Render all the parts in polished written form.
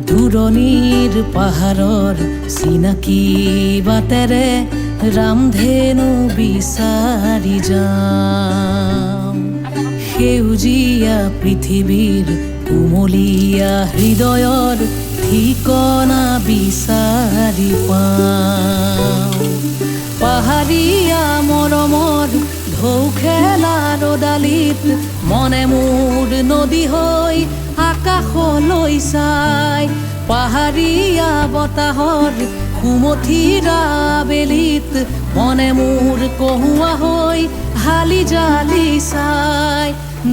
দূৰণিৰ পাহাৰৰ চিনাকি বাটেৰে ৰামধেনু বিচাৰি যাওঁ। সেউজীয়া পৃথিৱীৰ কুমলীয়া হৃদয়ৰ ঠিকনা বিচাৰি পাওঁ। পাহাৰীয়া মৰমৰ ঢৌ খেলা ৰ'দালিত মনে মোৰ নদী হৈ আকাশলৈ চাই। পাহাৰীয়া বতাহৰ সুমথিৰা বেলিত মনে মোৰ কহুৱা হৈ হালি জালি চাই।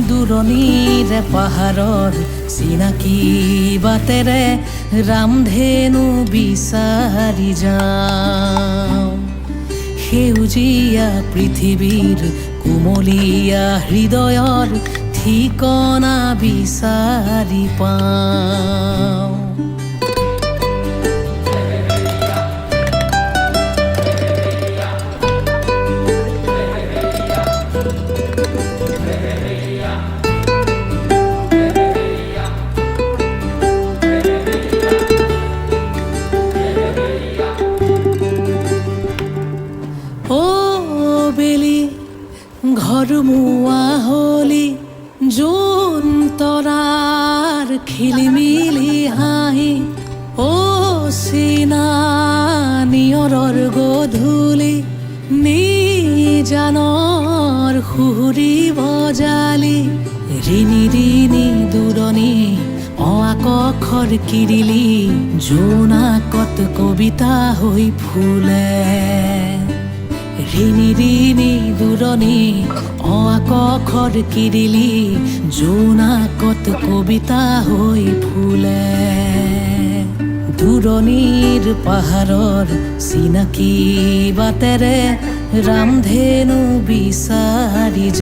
দূৰণিৰে পাহাৰৰ চিনাকি বাটেৰে ৰামধেনু বিচাৰি যাওঁ। সেউজীয়া পৃথিৱীৰ কুমলীয়া হৃদয়ৰ ঠিকনা বিচাৰি পাওঁ। বেলি ঘৰমুৱা হলি জোন তৰাৰ খিলিমিলি হাঁহি। চিনা নিয়ৰৰ গধূলি নিজানৰ সুহুৰি বজালি। ৰিণি ৰিণি দূৰণি অআকখৰ কিৰিলি জোনাকত কবিতা হৈ ফুলে। ৰিণি ৰিণি দূৰণি অআকখৰ কিৰিলি জোনাকত কবিতা হৈ ফুলে। দূৰণিৰ পাহাৰৰ চিনাকি বাটেৰে ৰামধেনু বিচাৰি